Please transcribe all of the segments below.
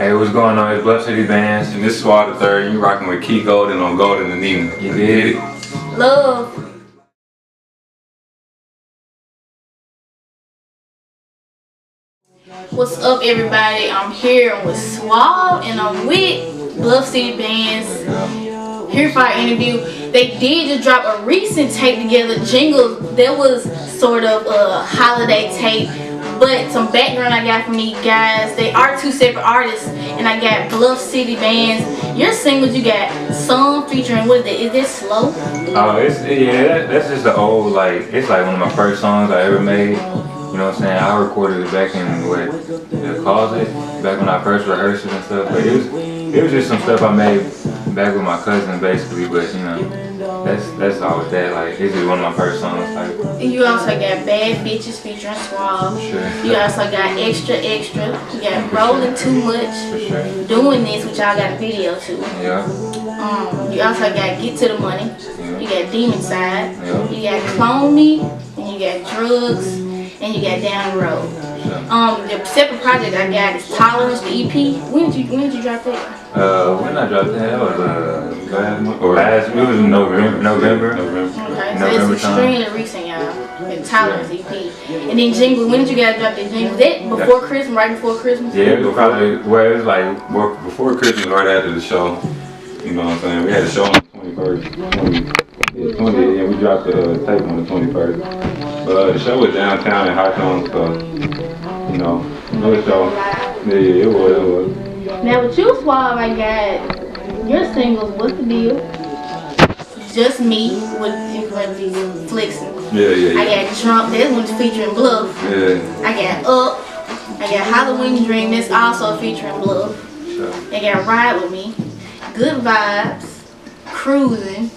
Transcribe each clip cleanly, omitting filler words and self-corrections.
Hey, what's going on? It's BluffCityBanz. And this is Suav the third. You rocking with Key Golden on Golden and Nina. You did it. Love. What's up, everybody? I'm here with Suav and I'm with BluffCityBanz. Here for our interview. They did just drop a recent tape together, jingle. That was sort of a holiday tape. But some background I got from these guys. They are two separate artists, and I got BluffCityBanz. Your singles, you got Song featuring, what is it? Is this Slow? Oh, that's just the old, like, it's like one of my first songs I ever made. You know what I'm saying? I recorded it back in the closet, back when I first rehearsed it and stuff. But it was just some stuff I made back with my cousin, basically. But you know, that's all with that. Like, it's just one of my first songs. Like, you also got Bad Bitches featuring Suav. Sure. You also got Extra Extra. You got Rolling Too Much. For sure. Doing This, which y'all got a video to. Yeah. You also got Get to the Money. Yeah. You got Demon Side. Yeah. You got Clone Me. And you got Drugs. And you got Down the Road. Sure. The separate project I got is Tolerance, the EP. When did you drop that? When I dropped that was last month, or it was November. Okay, so November it's extremely recent, y'all. The Tolerance EP. And then Jingle, when did you guys drop the Jingle? That before Christmas, right before Christmas? Yeah, it was probably, well, it was like before Christmas, right after the show. You know what I'm saying? We had a show on the 21st. And we dropped the tape on the 21st. But the show was downtown in Hawthorne, so, you know, another show. Yeah, it was. Now with you, Suav, I got your singles, What's the Deal? Just Me, with influences, Flexing. Yeah. I got Drunk, that one's featuring Bluff. Yeah. I got Up. I got Halloween Dream, that's also featuring Bluff. Sure. I got Ride With Me, Good Vibes, Cruising,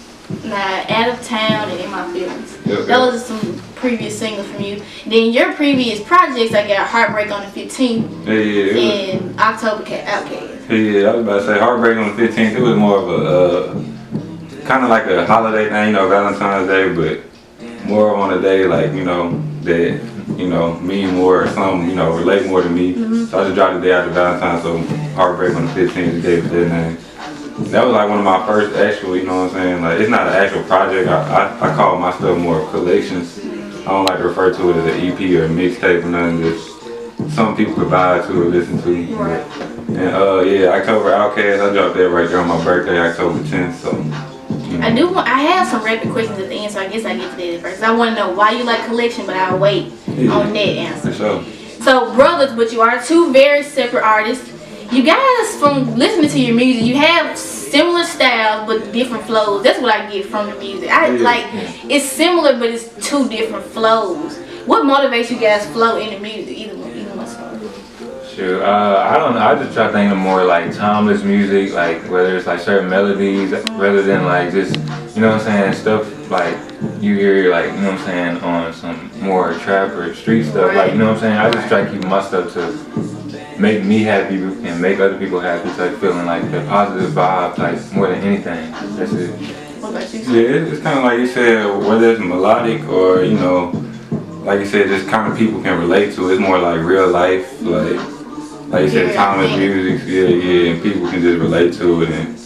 now Out of Town, and In My Feelings. Yep. Those are some previous singles from you. Then your previous projects, I got Heartbreak on the 15th and October Outcast. Yeah, I was about to say Heartbreak on the 15th. It was more of a kind of like a holiday thing, you know, Valentine's Day, but more on a day like, you know, that, you know, mean more or something, you know, relate more to me. So I just dropped the day after Valentine's, so Heartbreak on the 15th gave it that name. That was like one of my first actual, you know what I'm saying? Like, it's not an actual project. I call my stuff more collections. I don't like to refer to it as an EP or a mixtape or nothing. Just some people could buy to or listen to. Right. And yeah, October Outcast, I dropped that right there on my birthday, October 10th. So. You know. I have some rapid questions at the end, so I guess I get to that first. I want to know why you like collection, but I'll wait on that answer. For sure. So brothers, but you are two very separate artists. You guys, from listening to your music, you have similar styles but different flows. That's what I get from the music. It's similar, but it's two different flows. What motivates you guys flow in the music? Either one song. Sure. I don't know. I just try to think of more like timeless music, like whether it's like certain melodies, rather than like just, you know what I'm saying, stuff like you hear, like, you know what I'm saying, on some more trap or street stuff. Like, you know what I'm saying. I just try to keep my stuff to make me happy and make other people happy, like feeling like the positive vibe, like more than anything. That's it. What about you? Yeah, it's kind of like you said, whether it's melodic or, you know, like you said, just kind of people can relate to. It's more like real life, like you said, timeless music, yeah, and people can just relate to it. And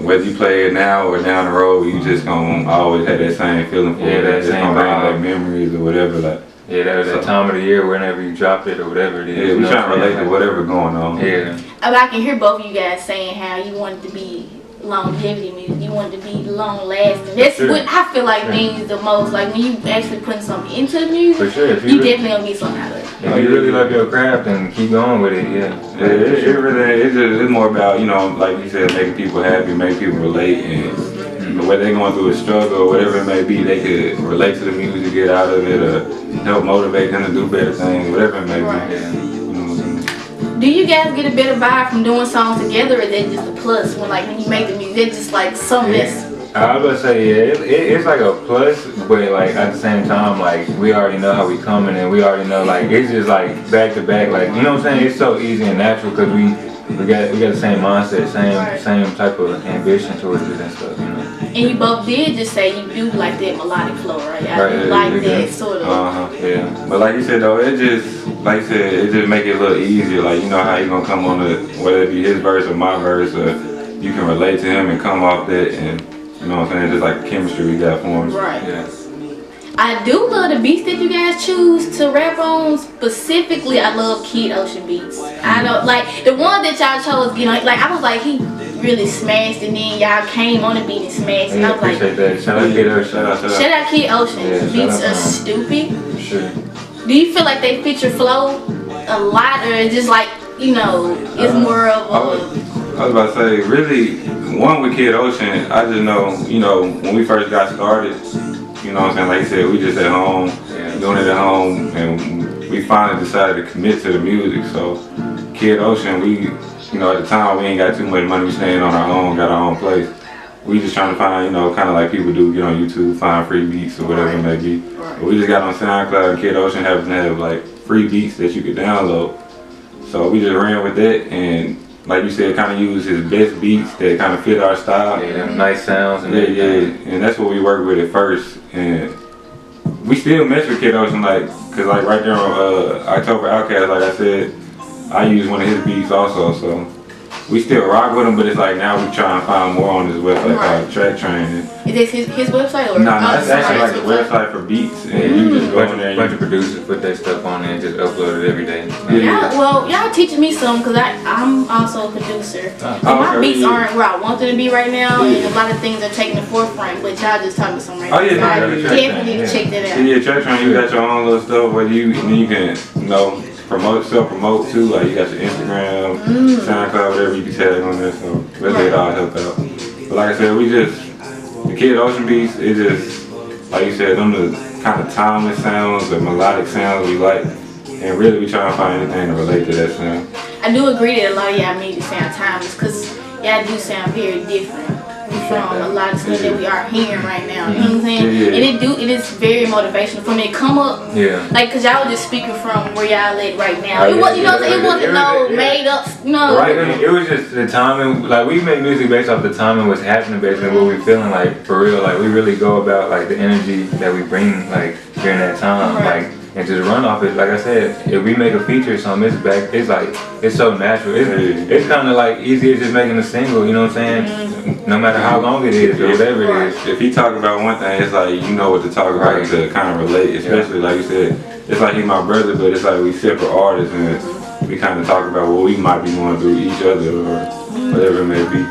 whether you play it now or down the road, you just gonna always have that same feeling for it. That same vibe, like memories or whatever, like. Yeah, that time of the year, whenever you drop it or whatever it is. Yeah, we trying to relate to whatever going on. Yeah. I can hear both of you guys saying how you want it to be longevity music. You want it to be long lasting. That's what I feel like means the most. Like when you actually putting something into the music, for sure. you definitely gonna get something out of it. If you really love your craft and keep going with it, yeah. It's more about, you know, like you said, making people happy, make people relate, and whether they're going through a struggle or whatever it may be, they could relate to the music, get out of it, or help motivate them to do better things, whatever it may be. Yeah. Do you guys get a better vibe from doing songs together, or is that just a plus when you make the music? That's just like something that's. I was gonna say, yeah, it's like a plus, but like at the same time, like we already know how we coming, and we already know, like, it's just like back to back, like, you know what I'm saying? It's so easy and natural because we got the same mindset, same type of ambition towards it and stuff, you know. And you both did just say you do like that melodic flow, right? I Right, like that sort of. Yeah. But like you said though, it just like I said, it just make it a little easier. Like, you know how you gonna come on the, whether it be his verse or my verse, or you can relate to him and come off that, and you know what I'm saying, just like the chemistry we got for him. Right. Yeah. I do love the beats that you guys choose to rap on. Specifically, I love Kid Ocean beats. I don't like the one that y'all chose. You know, like I was like, he really smashed, and then y'all came on the beat and smashed, and Yeah, I was like, appreciate that. Shout out Kid Ocean. shout out Kid Ocean. Yeah, Beats shout out are to stupid. Sure. Do you feel like they fit your flow a lot, or just like, you know, it's more of a... I was about to say, really, one with Kid Ocean, I just know, you know, when we first got started, you know what I'm saying, like you said, we just at home, doing it at home, and we finally decided to commit to the music. So Kid Ocean, we, you know, at the time we ain't got too much money, we staying on our own, got our own place. We just trying to find, you know, kind of like people do, get on YouTube, find free beats or whatever it may be. But we just got on SoundCloud, and Kid Ocean happens to have like free beats that you could download. So we just ran with that, and like you said, kind of use his best beats that kind of fit our style. Yeah, them nice sounds and and that's what we worked with at first. And we still mess with Kid Ocean, like, cause like right there on October Outcast, like I said, I use one of his beats also. So we still rock with him, but it's like now we try and find more on his website called Track Train. Is this his website or? No, that's actually like a website for beats, and you just go in there. A bunch of producers put their stuff on there and just upload it every day. Y'all teaching me some, because I'm also a producer. My beats aren't where I want them to be right now, and a lot of things are taking the forefront, but y'all just taught me some right now. Oh yeah, so I definitely need to check that out. Yeah, Track Train, you got your own little stuff where you can, you know, self-promote too, like you got your Instagram, SoundCloud, whatever you can tag on there, so really it all help out. But like I said, the Kid Ocean beats, it just, like you said, them the kind of timeless sounds, the melodic sounds we like, and really we try to find anything to relate to that sound. I do agree that a lot of y'all music sound timeless, because y'all do sound very different from a lot of stuff that we are hearing right now. You know what I'm saying? And it is very motivational for me to come up. Like, cause y'all was just speaking from where y'all at right now. It was, you know what I'm saying? It wasn't no made up, no. Right, it was just the timing. Like, we make music based off the timing, what's happening, basically what we feeling like for real. Like, we really go about like the energy that we bring like during that time, like, and just run off it. Like I said, if we make a feature or something, it's like it's so natural. It's kind of like easy as just making a single. You know what I'm saying? No matter how long it is or whatever it is. If he talk about one thing, it's like you know what to talk about to kind of relate. Especially like you said, it's like he's my brother, but it's like we separate artists and we kind of talk about what we might be going through each other or whatever it may be.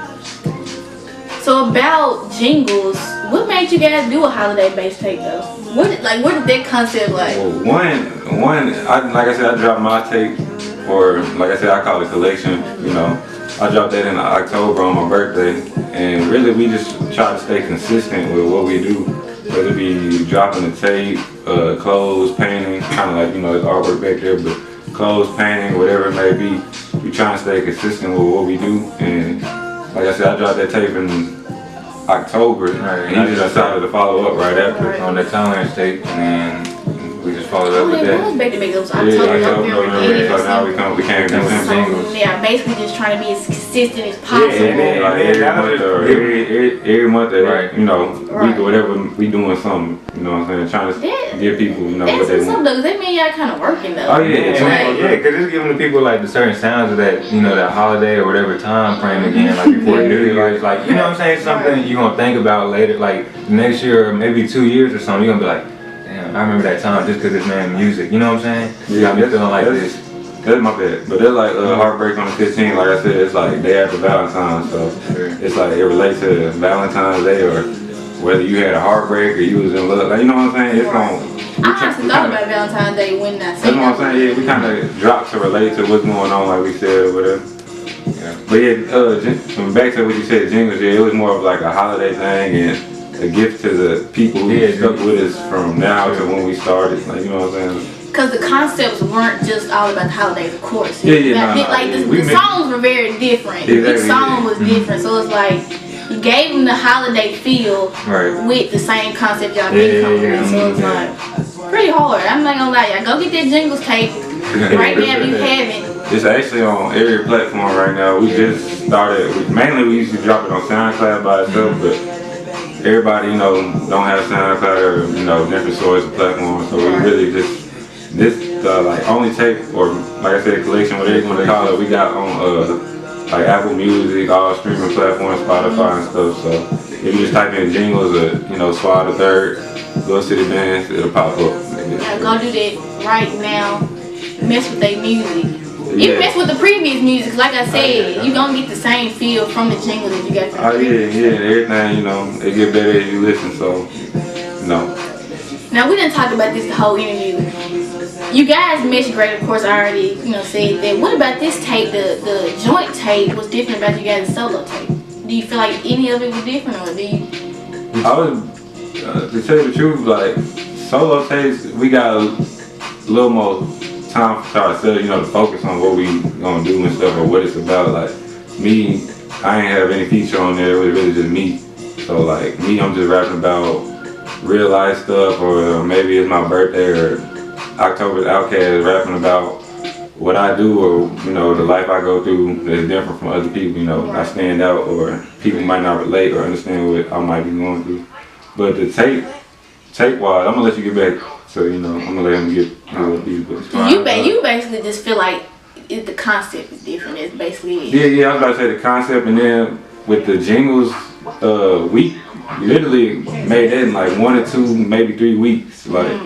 So about jingles, what made you guys do a holiday-based tape though? Where did that concept like? Well, like I said, I dropped my tape, or like I said, I call it collection. You know, I dropped that in October on my birthday, and really we just try to stay consistent with what we do, whether it be dropping the tape, clothes, painting, kind of like, you know, the artwork back there, but clothes, painting, whatever it may be, we try to stay consistent with what we do. And like I said, I dropped that tape in October, and he just decided to follow up right after on the Tolerance tape, and then we just followed up with that. So now we came with some singles. Yeah, basically just trying to be as consistent as possible. Every month, you know, we do whatever, we doing something, you know what I'm saying, trying to give people, you know, what they want. Because that mean y'all kind of working though. Oh yeah, because it's giving the people like the certain sounds of that, you know, that holiday or whatever time frame again, like before New Year's, like, you know what I'm saying, something you're gonna think about later, like next year or maybe 2 years or something, you're gonna be like, damn, I remember that time just because it's man music, you know what I'm saying? You got me feeling like this. That's my bad. But they're like Heartbreak on the 15th, like I said, it's like day after Valentine's, so it's like it relates to Valentine's Day, or whether you had a heartbreak or you was in love, like, you know what I'm saying? It's I honestly thought about Valentine's Day when I said that's what I'm saying, yeah, we kind of dropped to relate to what's going on, like we said, or whatever. But yeah, back to what you said, jingles, it was more of like a holiday thing and a gift to the people who stuck with us from now to when we started, like, you know what I'm saying? Because the concepts weren't just all about the holidays, of course. The songs were very different. Each song was different, so it's like you gave them the holiday feel with the same concept y'all been coming with. So it's like pretty hard. I'm not gonna lie, y'all go get that jingles tape right now if you haven't. It's actually on every platform right now. We just started. Mainly we used to drop it on SoundCloud by itself, but everybody, you know, don't have SoundCloud or, you know, different source of platforms. So we really just this like only tape or like I said collection, whatever you want to call it, we got on like Apple Music, all streaming platforms, Spotify and stuff. So if you just type in jingles or Suav the Third, BluffCityBanz, it'll pop up. Now go do that right now. Mess with their music. You mess with the previous music, like I said, you gonna get the same feel from the jingle that you got from the previous. Everything, it get better as you listen, so, Now we didn't talk about this the whole interview. You guys meshed great, of course, I already, said that. What about this tape, the joint tape, was different about you guys' solo tape? Do you feel like any of it was different, or do you? I was, to tell you the truth, like, solo tapes, we got a little more time for ourselves, to focus on what we gonna do and stuff or what it's about. Like me, I ain't have any feature on there. It was really just me. So like me, I'm just rapping about real life stuff, or maybe it's my birthday, or October's Outcast rapping about what I do, or the life I go through that's different from other people. I stand out, or people might not relate or understand what I might be going through. But the tape wise, I'm gonna let you get back. So I'm gonna let him get a little deep. You basically just feel like the concept is different. It's basically it. Yeah. I was about to say the concept, and then with the jingles, we literally made that in like 1 or 2, maybe 3 weeks. Like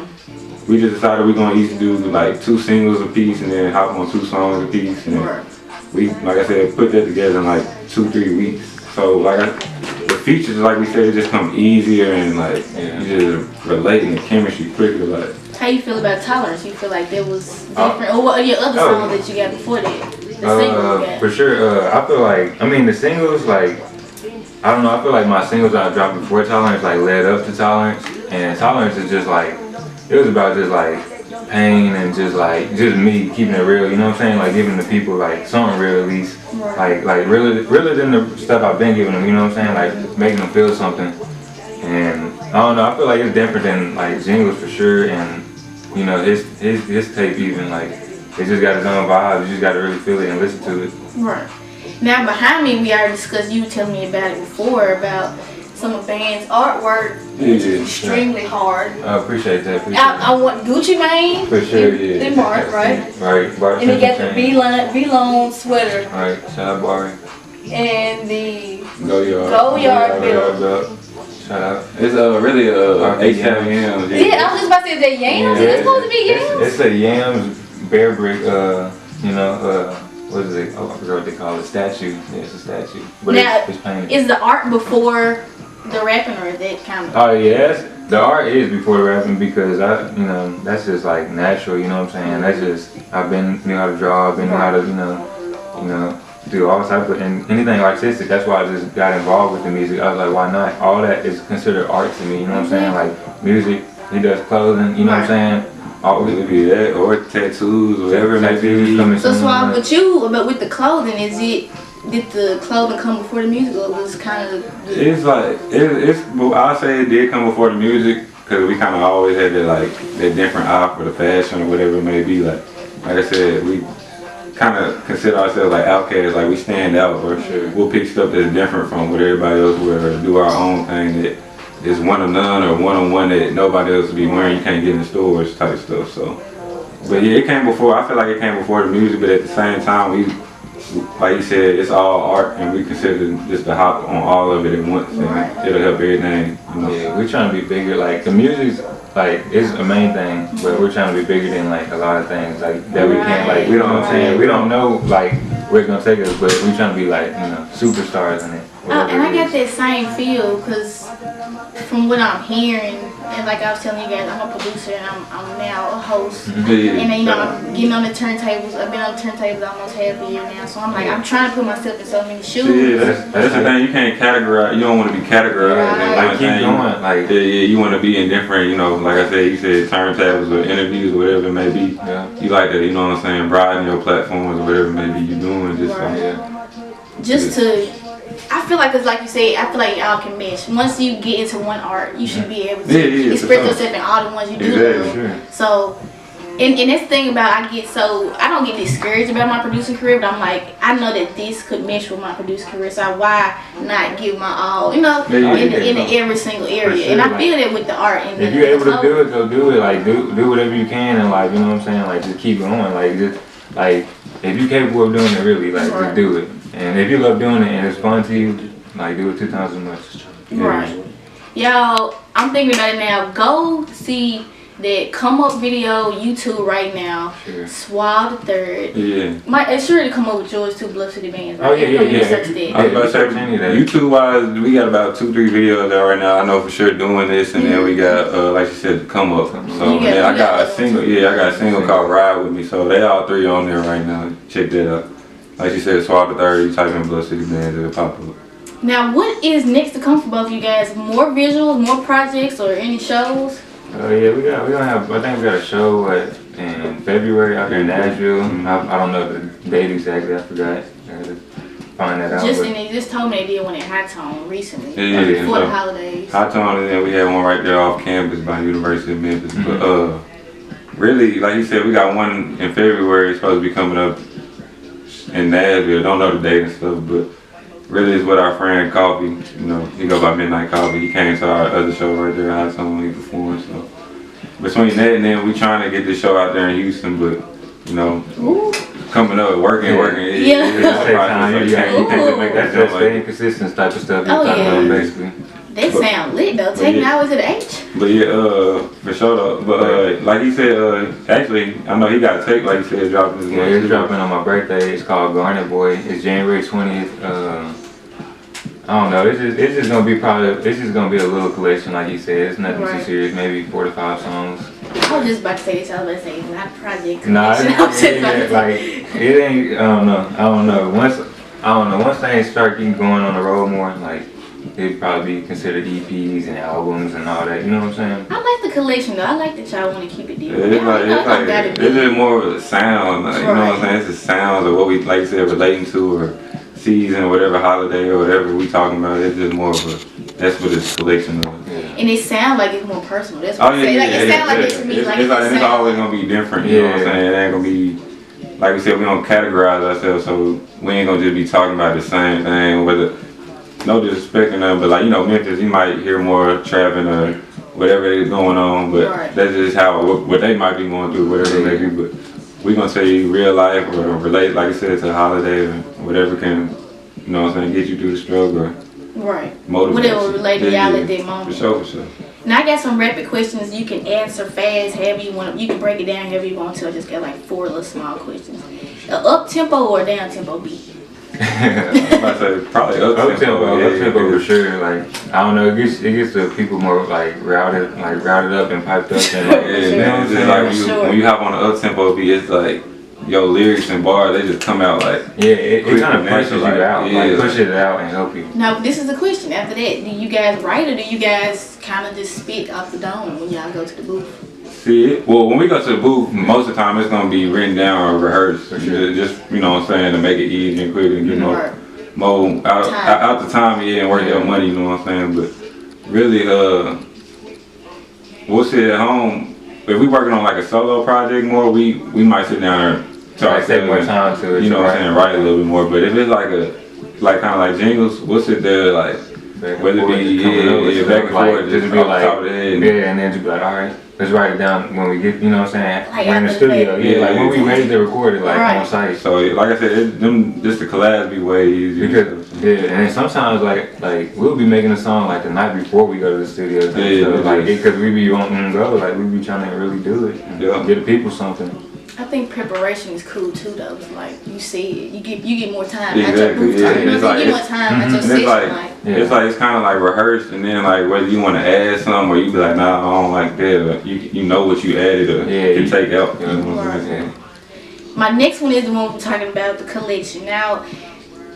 we just decided we're gonna each do like 2 singles a piece, and then hop on 2 songs a piece, and we, like I said, put that together in like 2-3 weeks. So the features, like we said, just come easier, and like you just relate in the chemistry quicker. Like, how you feel about Tolerance? You feel like that was different, or what are your other songs that you got before that? The singles you got? For sure. I feel like, the singles, like, I don't know. I feel like my singles I dropped before Tolerance like led up to Tolerance, and Tolerance is just like, it was about just like pain and just me keeping it real. You know what I'm saying? Like giving the people like something real at least. Like realer than the stuff I've been giving them, you know what I'm saying? Like making them feel something. And I don't know, I feel like it's different than like jingles for sure, and his tape even, like it just got its own vibe. You just gotta really feel it and listen to it. Right. Now behind me we already discussed, you were telling me about it before, about some of Banz's artwork, which is extremely hard. I appreciate that. I want Gucci Mane. For sure, They mark, right? Right. And he got the V-Lone sweater. Right, shout out Barry. And the Go Yard belt. Shout out. It's really H-Town Yams. Yeah, I was just about to say, is that yams? Is it supposed to be yams? It's a yams bear brick, what is it? Oh, I forgot what they call it. Statue. Yeah, it's a statue. But now, it's painted. Is the art before the rapping, or is that kind of? Oh yes, the art is before the rapping, because that's just like natural. You know what I'm saying? That's just I've knew how to draw. I've been knew how to do all type of and anything artistic. That's why I just got involved with the music. I was like, why not? All that is considered art to me. You know what I'm saying? Like music. He does clothing. You know what I'm saying? Always be that, or tattoos, whatever it may be. So Suav, with the clothing, did the clothing come before the music, or was kind of? It's like I'll say it did come before the music, because we kind of always had that different eye for the fashion or whatever it may be. Like I said, we kind of consider ourselves like outcasts, like we stand out, or we'll pick stuff that's different from what everybody else wear, or do our own thing that is one of none, or one that nobody else will be wearing. You can't get in the stores type stuff. So, but yeah, it came before. I feel like it came before the music, but at the same time, we, like you said, it's all art, and we consider just to hop on all of it at once, and it'll help everything. Yeah, we're trying to be bigger. Like the music's is a main thing, but we're trying to be bigger than like a lot of things that we can't we don't know what I'm saying. We don't know where it's gonna take us, but we're trying to be superstars in it. And I got that same feel, because from what I'm hearing, and like I was telling you guys, I'm a producer and I'm now a host. And then, I'm getting on the turntables. I've been on the turntables almost half a year now. So I'm I'm trying to put myself in so many shoes. Yeah, that's the thing. You can't categorize. You don't want to be categorized. Keep going. You want to be in different, like I said, you said turntables or interviews or whatever it may be. Yeah. You like to, what I'm saying, broaden your platforms or whatever it may be you doing. I feel like, because like you said, I feel like y'all can mesh. Once you get into one art, you should be able to express yourself in all the ones you do. Sure. So And that's the thing about I don't get discouraged about my producing career, but I'm like, I know that this could mesh with my producing career, so why not give my all, in every single area. Sure, and I feel that with the art. And if you're able to do it, go do it. Like do whatever you can, and like, you know what I'm saying, like just keep going. Like just like if you're capable of doing it, really, like just do it. And if you love doing it and it's fun to you, like do it 2 times as much. Right. Y'all, I'm thinking about it now. Go see that come up video YouTube right now. Sure. Suav the Third. Yeah. It's sure to come up with yours too. BluffCityBanz. Right? Oh yeah. I was about to say, YouTube wise, we got about 2-3 videos out right now. I know for sure doing this, and then we got like you said, come up. So I got a single. Yeah, I got a single called Ride With Me. So they all 3 on there right now. Check that out. Like you said, Suav the Third. You type in BluffCityBanz, it'll pop up. Now, what is next to come for both of you guys? More visuals, more projects, or any shows? Yeah, we gonna have. I think we got a show in February out here in Nashville. I don't know the date exactly. I forgot. I gotta find that out. They just told me they did one at High Tone recently. Yeah, before the holidays. High Tone, and then we had one right there off campus by University of Memphis. But really, like you said, we got one in February. It's supposed to be coming up in Nashville. Don't know the date and stuff, but really it's with our friend Coffee. You know, he go by Midnight Coffee. He came to our other show right there, High Tone, when he performed. So between that and then we trying to get this show out there in Houston, but you know, coming up, working. Yeah. You can't make that just staying consistent type of stuff. Basically. They sound lit though. Taking hours at the H. But yeah, for sure though. But like he said, actually, I know he got a tape, like you said, dropping this month. Yeah, it's dropping on my birthday. It's called Garnet Boy. It's January 20th. I don't know. It's just gonna be it's just gonna be a little collection, like you said. It's nothing too serious. Maybe 4 to 5 songs. I was just about to say this. I was about to say it's not a project. Nah, like it ain't. I don't know. Once things start getting going on the road more, like it'd probably be considered EPs and albums and all that. You know what I'm saying? I like the collection though. I like that y'all want to keep it deep. It's just more of a sound. Like, you know what I'm saying? It's the sounds of what we, like you said, relating to, or season, whatever holiday or whatever we talking about. It's just more of a. That's what this collection of. Yeah. And it sounds like it's more personal. That's what it sounds like it to me. It's always gonna be different. You know what I'm saying? It ain't gonna be. Like we said, we don't categorize ourselves, so we ain't gonna just be talking about the same thing. Whether no disrespect or nothing, but like, you know, Memphis, you might hear more trapping or whatever is going on, but that's just how what they might be going through, whatever they do. But we gonna tell you real life or relate, like I said, to a holiday or whatever can, you know what I'm saying, get you through the struggle. Right. Motivate. Whatever relate to y'all at that moment. For sure. Now I got some rapid questions you can answer fast, however you want. You can break it down however you want to. I just got like 4 little small questions. Up tempo or down tempo beat? I'm about to say probably up tempo for sure. Like, I don't know, it gets the people more like routed up and piped up. And when you hop on the up tempo beat, it's like your lyrics and bars, they just come out like it kind of pushes you out, like pushes it out and help you. Now this is the question. After that, do you guys write or do you guys kind of just spit off the dome when y'all go to the booth? See, well, when we go to the booth, most of the time it's gonna be written down or rehearsed. Just, you know what I'm saying, to make it easy and quick and get more out the time, and work your money. You know what I'm saying? But really, we'll sit at home. If we working on like a solo project more, we might sit down and try to take more time to it. You know what I'm saying? Write a little bit more. But if it's like kind of like jingles, we'll sit there like whether it be back and forth, just be like top of the head, and then just be like, all right. Let's write it down when we get, you know what I'm saying, we're in the studio. Like when we ready to record it, like on site. So like I said, just the collabs be way easier. Because, and then sometimes like we'll be making a song like the night before we go to the studio. Because we be wanting to go, like we be trying to really do it and get the people something. I think preparation is cool too though. Like you see it, you get more time at your booth time. You get more time at your session. It's kind of like rehearsed, and then like whether you want to add something or you be like, nah, I don't like that, or you know what you added or you take out. You know what I'm saying? My next one is the one we're talking about, the collection. Now,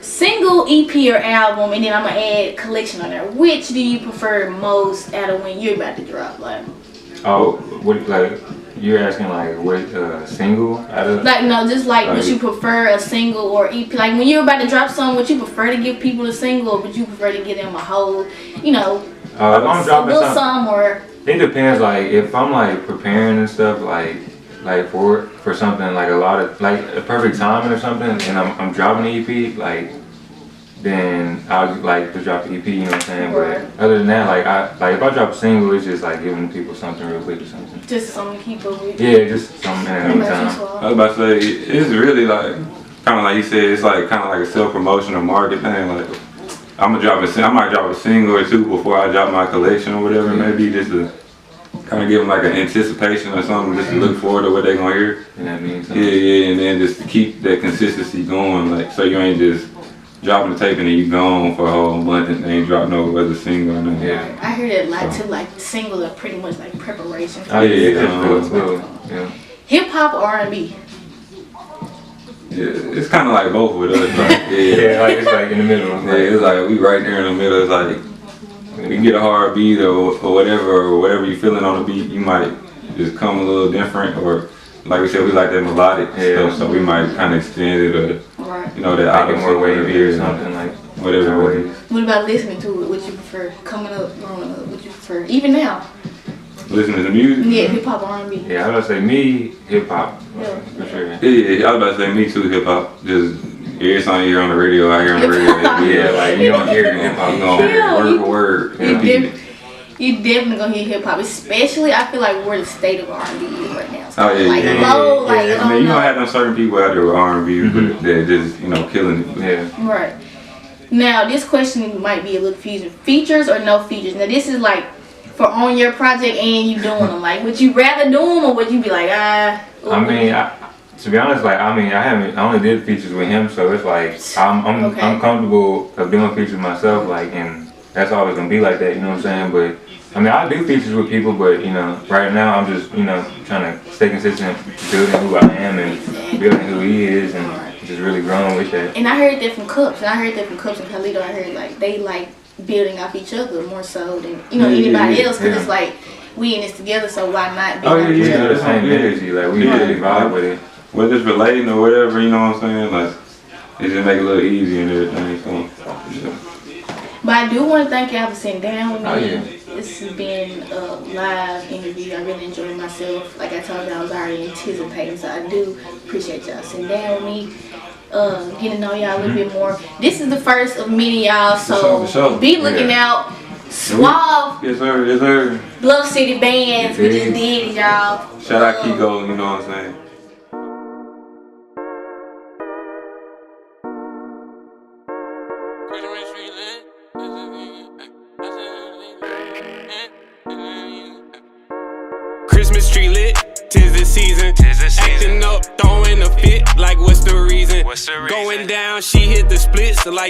single, EP, or album, and then I'm gonna add collection on there. Which do you prefer most out of when you're about to drop? Like, you're asking like what single out of? Like no, just like would you prefer a single or EP? Like when you're about to drop something, would you prefer to give people a single, or would you prefer to give them a whole, you know, if I'm dropping some or? It depends. Like if I'm like preparing and stuff, like like for something like a lot of like a perfect timing or something, and I'm dropping the EP, like then I would like to drop the EP, you know what I'm saying? Right. But other than that, like if I drop a single, it's just like giving people something real quick or something. Just something to keep up with. Yeah, just something in the meantime. I was about to say, it's really like, kind of like you said, it's like kind of like a self-promotion or market thing. Like, I might drop a single or two before I drop my collection or whatever, maybe just to kind of give them like an anticipation or something, just to look forward to what they're gonna hear. And that means something. Yeah, and then just to keep that consistency going, like, so you ain't just dropping the tape and then you gone for a whole month and ain't drop no other single or nothing. Yeah. I hear that a lot too, like singles are pretty much like preparation. Oh yeah. Hip hop or R&B? Yeah, it's kind of like both with us. Like, Yeah, like it's like in the middle. Yeah, it's like we right there in the middle. It's like we can get a hard beat or whatever you feeling on the beat. You might just come a little different, or like we said, we like that melodic stuff, so we might kind of extend it or you know, that make it more wavy or something like whatever. What about listening to it? What you prefer? Coming up, growing up, what you prefer? Even now? Listening to music? Yeah, hip hop, R&B. Yeah, I was about to say me, hip hop, Yeah. for sure. Yeah, I was about to say me too, hip hop. Just every song you hear on the radio, I hear on the radio. Yeah, like you don't hear hip hop, you going Yeah, word for word. You definitely gonna hear hip hop, especially I feel like where the state of R&B is right now. So Oh yeah, like yeah, low, like yeah. I mean, you gonna have them certain people out there with R&B that just, you know, killing it. Yeah. Right. Now this question might be a little confusing. Features or no features? Now this is like for on your project and you doing them. Like, would you rather do them or would you be like, I mean, to be honest, like I only did features with him, so it's like I'm comfortable of doing features myself, like, and that's always gonna be like that, you know what I'm saying? But I mean, I do features with people, but you know, right now I'm just, you know, trying to stay consistent, building who I am and building who he is, and just really growing with that. And I heard that from Cups, and Carlito. I heard like they like building off each other more so than anybody else, because it's like we in this together, so why not build off each other? The same energy, like we really vibe with it. Whether it's relating or whatever, you know what I'm saying? Like, it just make it a little easier and everything. So, But I do want to thank y'all for sitting down with me. Oh, yeah. This has been a live interview. I really enjoyed myself. Like I told you, I was already anticipating, so I do appreciate y'all sitting down with me. Getting to know y'all a little bit more. This is the first of many, y'all, so for sure. Be looking out. Suav, yes sir, yes sir. BluffCityBanz, we just did it, y'all. Shout out Kiko, you know what I'm saying? Christmas tree lit, tis the season. Acting up, throwing a fit, like what's the reason? Going down, she hit the splits, like